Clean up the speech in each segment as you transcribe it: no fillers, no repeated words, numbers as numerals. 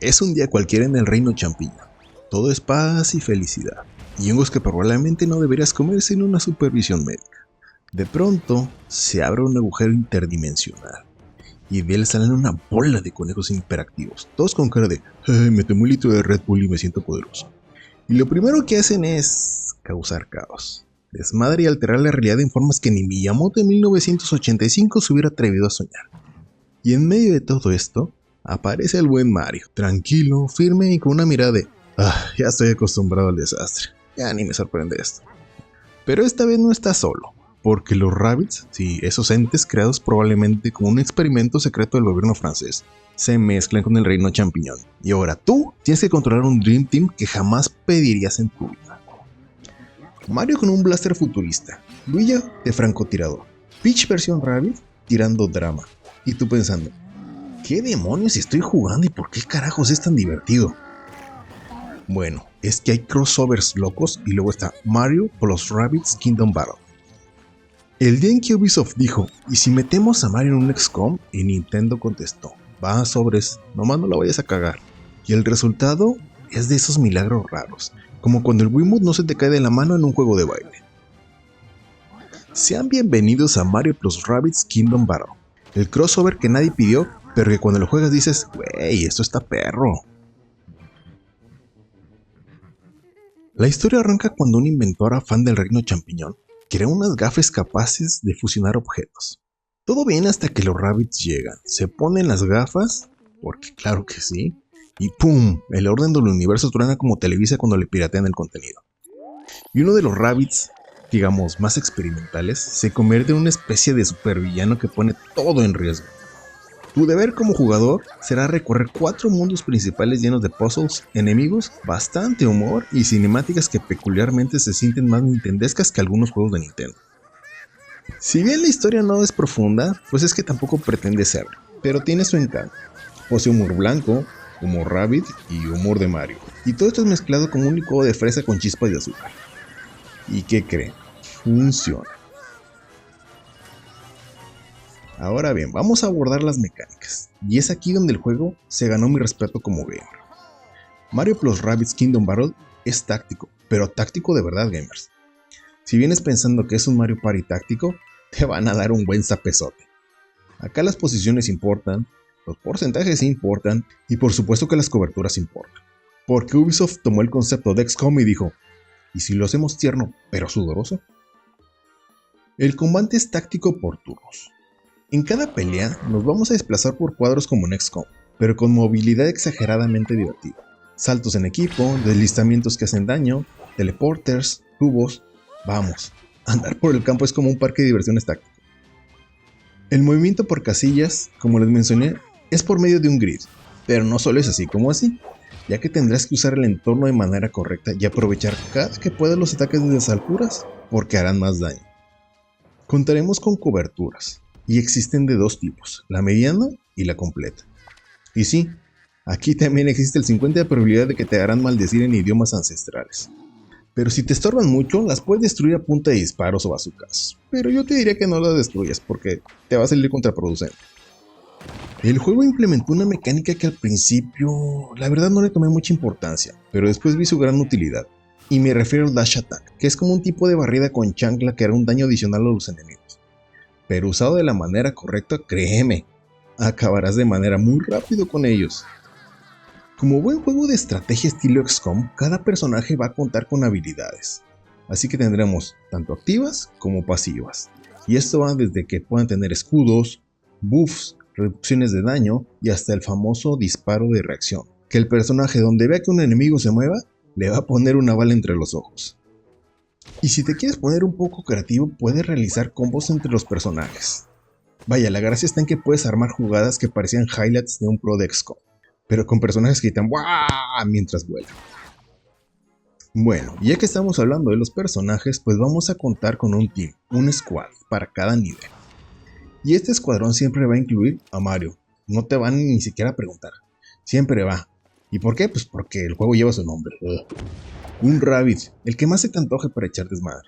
Es un día cualquiera en el reino champiñón. Todo es paz y felicidad. Y hongos que probablemente no deberías comer sin una supervisión médica. De pronto, se abre un agujero interdimensional. Y de él salen una bola de conejos hiperactivos. Todos con cara de, "Ay, me tomé un litro de Red Bull y me siento poderoso". Y lo primero que hacen es causar caos. Desmadre y alterar la realidad en formas que ni Miyamoto en 1985 se hubiera atrevido a soñar. Y en medio de todo esto, aparece el buen Mario, tranquilo, firme y con una mirada de, ya estoy acostumbrado al desastre, ya ni me sorprende esto. Pero esta vez no está solo, porque los Rabbids, sí, esos entes creados probablemente como un experimento secreto del gobierno francés, se mezclan con el reino champiñón. Y ahora tú tienes que controlar un Dream Team que jamás pedirías en tu vida. Mario con un blaster futurista, Luigi de francotirador, Peach versión Rabbid tirando drama. Y tú pensando, ¿qué demonios estoy jugando y por qué carajos es tan divertido? Bueno, es que hay crossovers locos y luego está Mario plus Rabbids Kingdom Battle. El día en que Ubisoft dijo, ¿y si metemos a Mario en un XCOM? Y Nintendo contestó, va sobres, nomás no la vayas a cagar. Y el resultado es de esos milagros raros, como cuando el Wiimote no se te cae de la mano en un juego de baile. Sean bienvenidos a Mario plus Rabbids Kingdom Battle, el crossover que nadie pidió, pero que cuando lo juegas dices, wey, esto está perro. La historia arranca cuando un inventor afán del reino champiñón crea unas gafas capaces de fusionar objetos. Todo bien hasta que los Rabbids llegan, se ponen las gafas, porque claro que sí, y ¡pum! El orden del universo truena como Televisa cuando le piratean el contenido. Y uno de los Rabbids, digamos más experimentales, se convierte en una especie de supervillano que pone todo en riesgo. Tu deber como jugador será recorrer 4 mundos principales llenos de puzzles, enemigos, bastante humor y cinemáticas que peculiarmente se sienten más nintendescas que algunos juegos de Nintendo. Si bien la historia no es profunda, pues es que tampoco pretende serlo, pero tiene su encanto. Posee humor blanco, humor Rabbid y humor de Mario, y todo esto es mezclado como un licuado de fresa con chispas de azúcar. ¿Y qué creen? Funciona. Ahora bien, vamos a abordar las mecánicas, y es aquí donde el juego se ganó mi respeto como gamer. Mario plus Rabbids Kingdom Battle es táctico, pero táctico de verdad, gamers. Si vienes pensando que es un Mario Party táctico, te van a dar un buen zapezote. Acá las posiciones importan, los porcentajes importan, y por supuesto que las coberturas importan. Porque Ubisoft tomó el concepto de XCOM y dijo, ¿y si lo hacemos tierno, pero sudoroso? El combate es táctico por turnos. En cada pelea nos vamos a desplazar por cuadros como en XCOM, pero con movilidad exageradamente divertida. Saltos en equipo, deslizamientos que hacen daño, teleporters, tubos. Vamos, andar por el campo es como un parque de diversiones táctico. El movimiento por casillas, como les mencioné, es por medio de un grid, pero no solo es así como así, ya que tendrás que usar el entorno de manera correcta y aprovechar cada que puedas los ataques desde las alturas, porque harán más daño. Contaremos con coberturas, y existen de dos tipos, la mediana y la completa. Y sí, aquí también existe el 50% de probabilidad de que te harán maldecir en idiomas ancestrales. Pero si te estorban mucho, las puedes destruir a punta de disparos o bazucas. Pero yo te diría que no las destruyas porque te va a salir contraproducente. El juego implementó una mecánica que al principio, la verdad no le tomé mucha importancia, pero después vi su gran utilidad. Y me refiero al Dash Attack, que es como un tipo de barrida con chancla que hará un daño adicional a los enemigos. Pero usado de la manera correcta, créeme, acabarás de manera muy rápido con ellos. Como buen juego de estrategia estilo XCOM, cada personaje va a contar con habilidades, así que tendremos tanto activas como pasivas. Y esto va desde que puedan tener escudos, buffs, reducciones de daño y hasta el famoso disparo de reacción, que el personaje donde vea que un enemigo se mueva, le va a poner una bala entre los ojos. Y si te quieres poner un poco creativo, puedes realizar combos entre los personajes. Vaya, la gracia está en que puedes armar jugadas que parecían highlights de un pro de XCOM, pero con personajes que gritan ¡guau! Mientras vuelan. Bueno, ya que estamos hablando de los personajes, pues vamos a contar con un team, un squad, para cada nivel. Y este escuadrón siempre va a incluir a Mario, no te van ni siquiera a preguntar, siempre va. ¿Y por qué? Pues porque el juego lleva su nombre. Un Rabbid, el que más se te antoje para echar desmadre.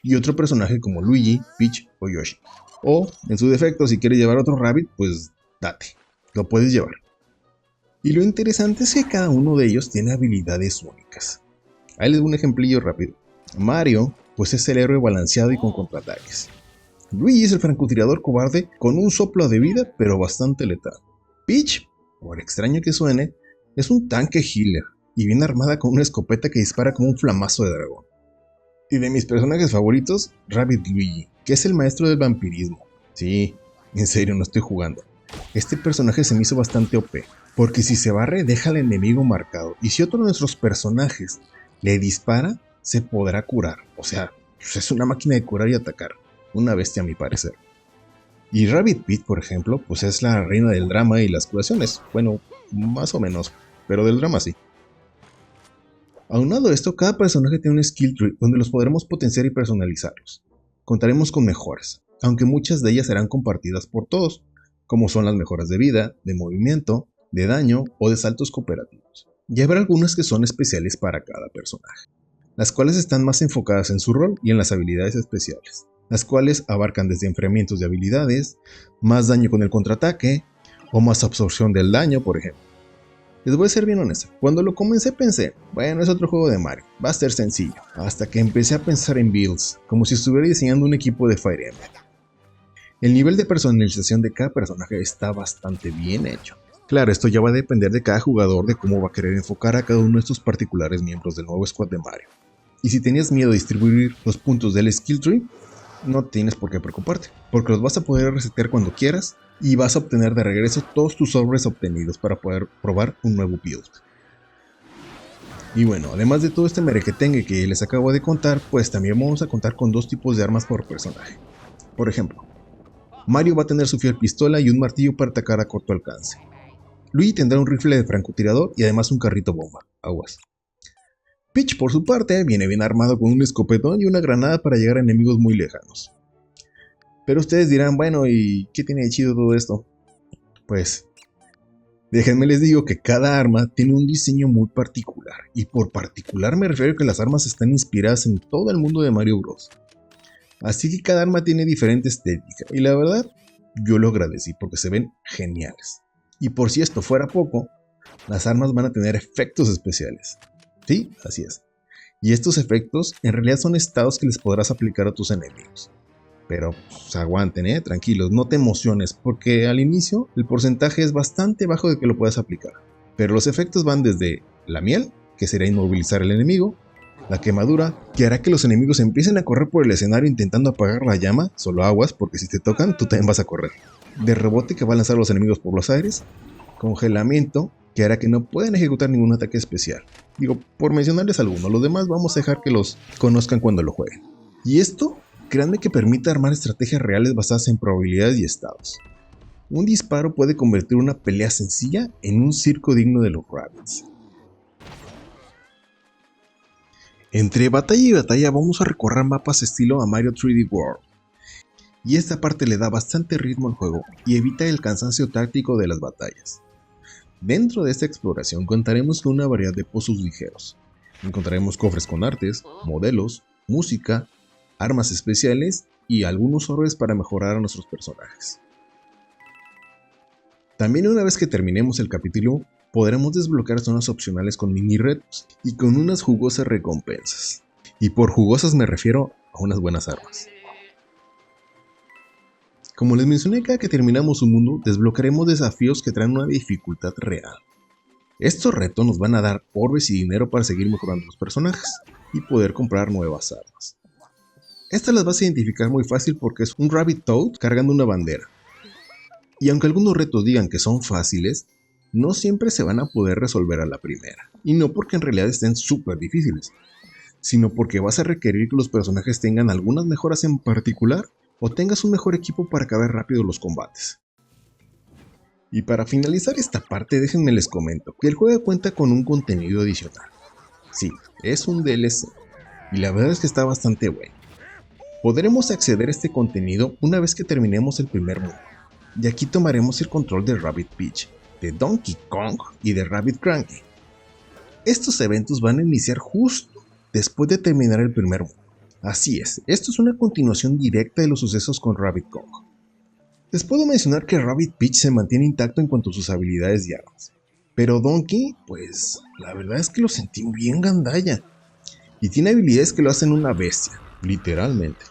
Y otro personaje como Luigi, Peach o Yoshi. O, en su defecto, si quieres llevar otro Rabbid, pues date, lo puedes llevar. Y lo interesante es que cada uno de ellos tiene habilidades únicas. Ahí les doy un ejemplillo rápido. Mario, pues es el héroe balanceado y con contraataques. Luigi es el francotirador cobarde con un soplo de vida pero bastante letal. Peach, por extraño que suene, es un tanque healer y viene armada con una escopeta que dispara como un flamazo de dragón. Y de mis personajes favoritos, Rabbid Luigi, que es el maestro del vampirismo. Sí, en serio, no estoy jugando. Este personaje se me hizo bastante OP, porque si se barre deja al enemigo marcado, y si otro de nuestros personajes le dispara, se podrá curar. O sea, es una máquina de curar y atacar. Una bestia a mi parecer. Y Rabbid Peach, por ejemplo, pues es la reina del drama y las curaciones. Bueno, más o menos, pero del drama sí. Aunado a esto, cada personaje tiene un skill tree donde los podremos potenciar y personalizarlos. Contaremos con mejoras, aunque muchas de ellas serán compartidas por todos, como son las mejoras de vida, de movimiento, de daño o de saltos cooperativos. Y habrá algunas que son especiales para cada personaje, las cuales están más enfocadas en su rol y en las habilidades especiales, las cuales abarcan desde enfriamientos de habilidades, más daño con el contraataque o más absorción del daño, por ejemplo. Les voy a ser bien honesto, cuando lo comencé pensé, bueno, es otro juego de Mario, va a ser sencillo, hasta que empecé a pensar en builds, como si estuviera diseñando un equipo de Fire Emblem. El nivel de personalización de cada personaje está bastante bien hecho. Claro, esto ya va a depender de cada jugador de cómo va a querer enfocar a cada uno de estos particulares miembros del nuevo squad de Mario. Y si tenías miedo de distribuir los puntos del skill tree, no tienes por qué preocuparte, porque los vas a poder resetear cuando quieras y vas a obtener de regreso todos tus sobres obtenidos para poder probar un nuevo build. Y bueno, además de todo este merequetengue que les acabo de contar, pues también vamos a contar con dos tipos de armas por personaje. Por ejemplo, Mario va a tener su fiel pistola y un martillo para atacar a corto alcance. Luigi tendrá un rifle de francotirador y además un carrito bomba, aguas. Peach, por su parte, viene bien armado con un escopetón y una granada para llegar a enemigos muy lejanos. Pero ustedes dirán, bueno, ¿y qué tiene de chido todo esto? Pues, déjenme les digo que cada arma tiene un diseño muy particular, y por particular me refiero a que las armas están inspiradas en todo el mundo de Mario Bros. Así que cada arma tiene diferente estética, y la verdad, yo lo agradecí porque se ven geniales. Y por si esto fuera poco, las armas van a tener efectos especiales. Sí, así es. Y estos efectos en realidad son estados que les podrás aplicar a tus enemigos. Pero pues, aguanten, tranquilos, no te emociones, porque al inicio el porcentaje es bastante bajo de que lo puedas aplicar. Pero los efectos van desde la miel, que será inmovilizar al enemigo, la quemadura, que hará que los enemigos empiecen a correr por el escenario intentando apagar la llama, solo aguas, porque si te tocan, tú también vas a correr. De rebote, que va a lanzar a los enemigos por los aires, congelamiento, que hará que no puedan ejecutar ningún ataque especial. Digo, por mencionarles algunos, los demás vamos a dejar que los conozcan cuando lo jueguen. Y esto, créanme que permite armar estrategias reales basadas en probabilidades y estados. Un disparo puede convertir una pelea sencilla en un circo digno de los Rabbids. Entre batalla y batalla vamos a recorrer mapas estilo a Mario 3D World. Y esta parte le da bastante ritmo al juego y evita el cansancio táctico de las batallas. Dentro de esta exploración contaremos con una variedad de pozos ligeros. Encontraremos cofres con artes, modelos, música, armas especiales y algunos orbes para mejorar a nuestros personajes. También una vez que terminemos el capítulo, podremos desbloquear zonas opcionales con mini retos y con unas jugosas recompensas. Y por jugosas me refiero a unas buenas armas. Como les mencioné, cada que terminamos un mundo, desbloquearemos desafíos que traen una dificultad real. Estos retos nos van a dar orbes y dinero para seguir mejorando los personajes y poder comprar nuevas armas. Estas las vas a identificar muy fácil porque es un Rabbid Toad cargando una bandera. Y aunque algunos retos digan que son fáciles, no siempre se van a poder resolver a la primera. Y no porque en realidad estén súper difíciles, sino porque vas a requerir que los personajes tengan algunas mejoras en particular o tengas un mejor equipo para acabar rápido los combates. Y para finalizar esta parte, déjenme les comento que el juego cuenta con un contenido adicional. Sí, es un DLC, y la verdad es que está bastante bueno. Podremos acceder a este contenido una vez que terminemos el primer mundo, y aquí tomaremos el control de Rabbid Peach, de Donkey Kong y de Rabbid Cranky. Estos eventos van a iniciar justo después de terminar el primer mundo. Así es, esto es una continuación directa de los sucesos con Rabbid Kong. Les puedo mencionar que Rabbid Peach se mantiene intacto en cuanto a sus habilidades y armas. Pero Donkey, pues la verdad es que lo sentí bien gandalla. Y tiene habilidades que lo hacen una bestia, literalmente.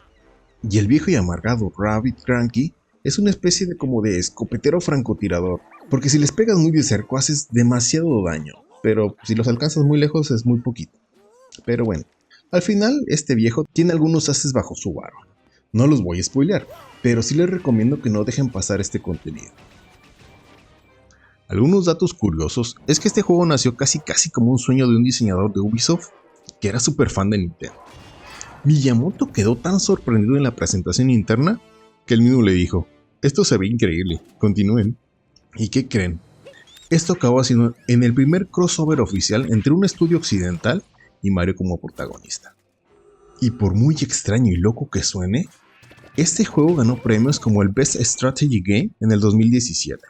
Y el viejo y amargado Rabbit Cranky es una especie de como de escopetero francotirador, porque si les pegas muy de cerca haces demasiado daño, pero si los alcanzas muy lejos es muy poquito. Pero bueno, al final este viejo tiene algunos ases bajo su barba. No los voy a spoilear, pero sí les recomiendo que no dejen pasar este contenido. Algunos datos curiosos es que este juego nació casi como un sueño de un diseñador de Ubisoft que era súper fan de Nintendo. Miyamoto quedó tan sorprendido en la presentación interna que él mismo le dijo: esto se ve increíble, continúen. ¿Y qué creen? Esto acabó siendo en el primer crossover oficial entre un estudio occidental y Mario como protagonista. Y por muy extraño y loco que suene, este juego ganó premios como el Best Strategy Game en el 2017.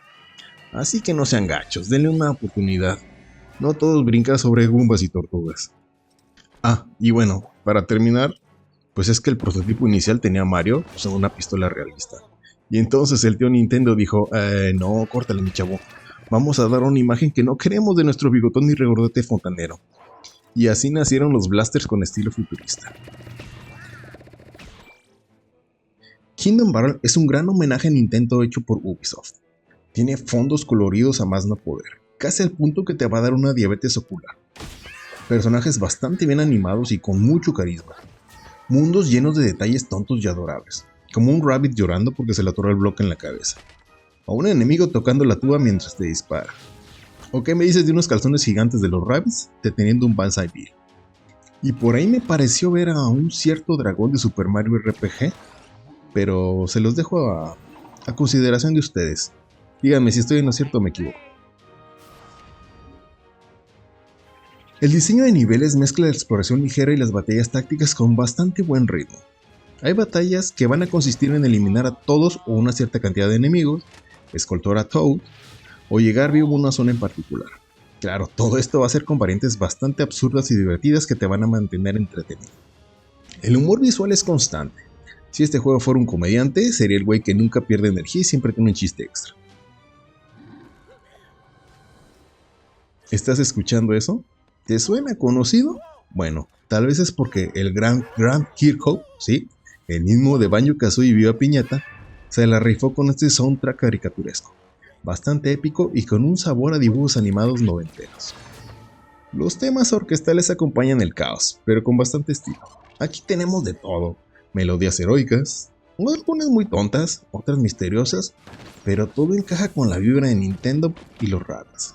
Así que no sean gachos, denle una oportunidad. No todos brincan sobre gumbas y tortugas. Ah, y bueno, para terminar, pues es que el prototipo inicial tenía a Mario usando una pistola realista. Y entonces el tío Nintendo dijo: no, córtale mi chavo. Vamos a dar una imagen que no queremos de nuestro bigotón y regordete fontanero. Y así nacieron los blasters con estilo futurista. Kingdom Battle es un gran homenaje a Nintendo hecho por Ubisoft. Tiene fondos coloridos a más no poder, casi al punto que te va a dar una diabetes ocular. Personajes bastante bien animados y con mucho carisma. Mundos llenos de detalles tontos y adorables, como un rabbit llorando porque se le atoró el bloque en la cabeza, o un enemigo tocando la tuba mientras te dispara. ¿O qué me dices de unos calzones gigantes de los rabbits deteniendo un Banzai Bill? Y por ahí me pareció ver a un cierto dragón de Super Mario RPG, pero se los dejo a consideración de ustedes. Díganme si estoy en lo cierto o me equivoco. El diseño de niveles mezcla la exploración ligera y las batallas tácticas con bastante buen ritmo. Hay batallas que van a consistir en eliminar a todos o una cierta cantidad de enemigos, escoltar a Toad o llegar vivo a una zona en particular. Claro, todo esto va a ser con variantes bastante absurdas y divertidas que te van a mantener entretenido. El humor visual es constante. Si este juego fuera un comediante, sería el güey que nunca pierde energía y siempre tiene un chiste extra. ¿Estás escuchando eso? ¿Te suena conocido? Bueno, tal vez es porque el gran Grant Kirkhope, sí, el mismo de Banjo-Kazooie y Viva Piñata, se la rifó con este soundtrack caricaturesco, bastante épico y con un sabor a dibujos animados noventeros. Los temas orquestales acompañan el caos, pero con bastante estilo. Aquí tenemos de todo: melodías heroicas, algunas muy tontas, otras misteriosas, pero todo encaja con la vibra de Nintendo y los raros.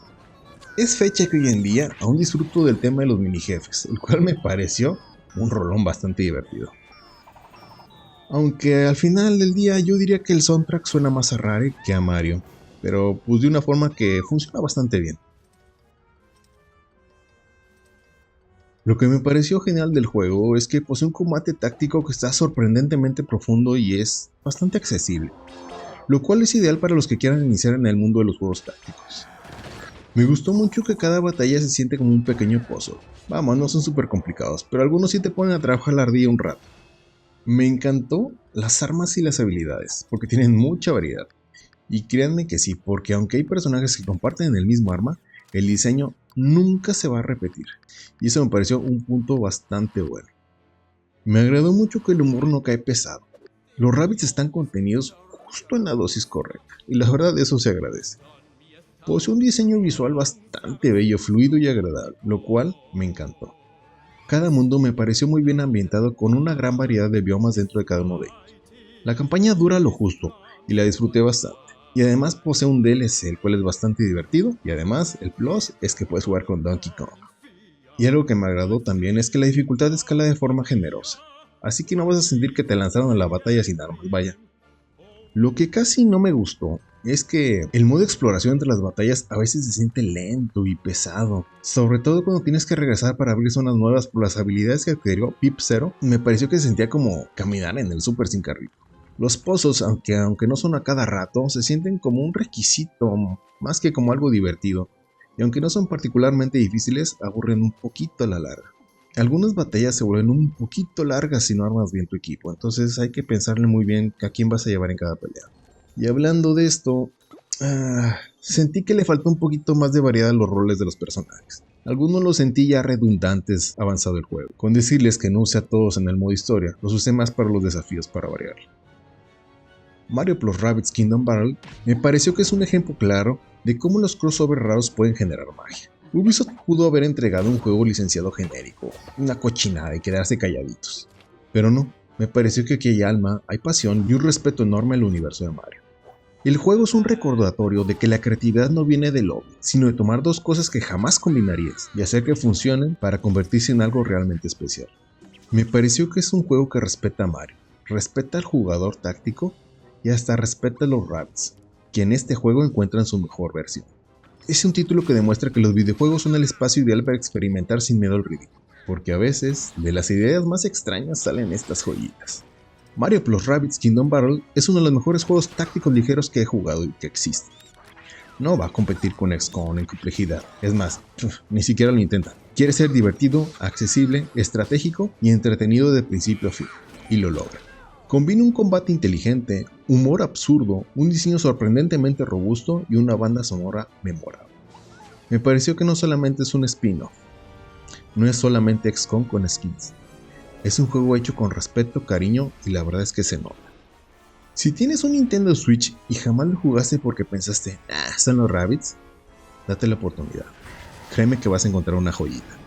Es fecha que hoy en día aún disfruto del tema de los mini jefes, el cual me pareció un rolón bastante divertido. Aunque al final del día yo diría que el soundtrack suena más a Rare que a Mario, pero pues de una forma que funciona bastante bien. Lo que me pareció genial del juego es que posee un combate táctico que está sorprendentemente profundo y es bastante accesible, lo cual es ideal para los que quieran iniciar en el mundo de los juegos tácticos. Me gustó mucho que cada batalla se siente como un pequeño puzzle. Vamos, no son súper complicados, pero algunos sí te ponen a trabajar la ardilla un rato. Me encantó las armas y las habilidades, porque tienen mucha variedad. Y créanme que sí, porque aunque hay personajes que comparten el mismo arma, el diseño nunca se va a repetir. Y eso me pareció un punto bastante bueno. Me agradó mucho que el humor no cae pesado. Los rabbits están contenidos justo en la dosis correcta, y la verdad eso se agradece. Posee un diseño visual bastante bello, fluido y agradable, lo cual me encantó. Cada mundo me pareció muy bien ambientado con una gran variedad de biomas dentro de cada uno de ellos. La campaña dura lo justo y la disfruté bastante. Y además posee un DLC, el cual es bastante divertido, y además el plus es que puedes jugar con Donkey Kong. Y algo que me agradó también es que la dificultad escala de forma generosa, así que no vas a sentir que te lanzaron a la batalla sin armas, vaya. Lo que casi no me gustó es que el modo de exploración entre las batallas a veces se siente lento y pesado, sobre todo cuando tienes que regresar para abrir zonas nuevas por las habilidades que adquirió Pip Zero. Me pareció que se sentía como caminar en el Super sin carrito. Los pozos, aunque no son a cada rato, se sienten como un requisito más que como algo divertido, y aunque no son particularmente difíciles, aburren un poquito a la larga. Algunas batallas se vuelven un poquito largas si no armas bien tu equipo, entonces hay que pensarle muy bien a quién vas a llevar en cada pelea. Y hablando de esto, Sentí que le faltó un poquito más de variedad a los roles de los personajes. Algunos los sentí ya redundantes avanzado el juego. Con decirles que no usé a todos en el modo historia, los usé más para los desafíos para variar. Mario + Rabbids Kingdom Battle me pareció que es un ejemplo claro de cómo los crossover raros pueden generar magia. Ubisoft pudo haber entregado un juego licenciado genérico, una cochinada y quedarse calladitos. Pero no, me pareció que aquí hay alma, hay pasión y un respeto enorme al universo de Mario. El juego es un recordatorio de que la creatividad no viene del obvio, sino de tomar dos cosas que jamás combinarías y hacer que funcionen para convertirse en algo realmente especial. Me pareció que es un juego que respeta a Mario, respeta al jugador táctico y hasta respeta a los Rabbids, que en este juego encuentran su mejor versión. Es un título que demuestra que los videojuegos son el espacio ideal para experimentar sin miedo al ridículo, porque a veces de las ideas más extrañas salen estas joyitas. Mario + Rabbids Kingdom Battle es uno de los mejores juegos tácticos ligeros que he jugado y que existe. No va a competir con XCOM en complejidad, es más, ni siquiera lo intenta. Quiere ser divertido, accesible, estratégico y entretenido de principio a fin, y lo logra. Combina un combate inteligente, humor absurdo, un diseño sorprendentemente robusto y una banda sonora memorable. Me pareció que no solamente es un spin-off, no es solamente XCOM con skins. Es un juego hecho con respeto, cariño y la verdad es que se nota. Si tienes un Nintendo Switch y jamás lo jugaste porque pensaste, son los Rabbids, date la oportunidad. Créeme que vas a encontrar una joyita.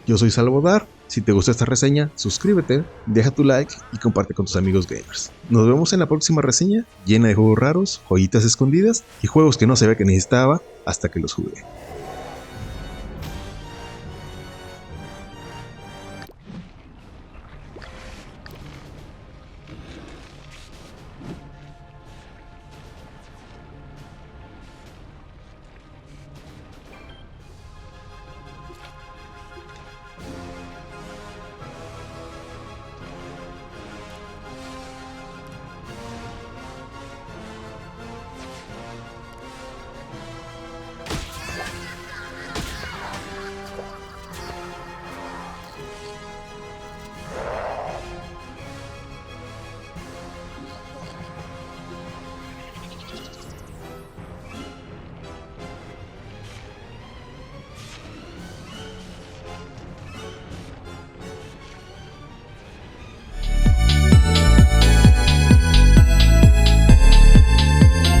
Yo soy Salvador, si te gustó esta reseña, suscríbete, deja tu like y comparte con tus amigos gamers. Nos vemos en la próxima reseña, llena de juegos raros, joyitas escondidas y juegos que no sabía que necesitaba hasta que los jugué.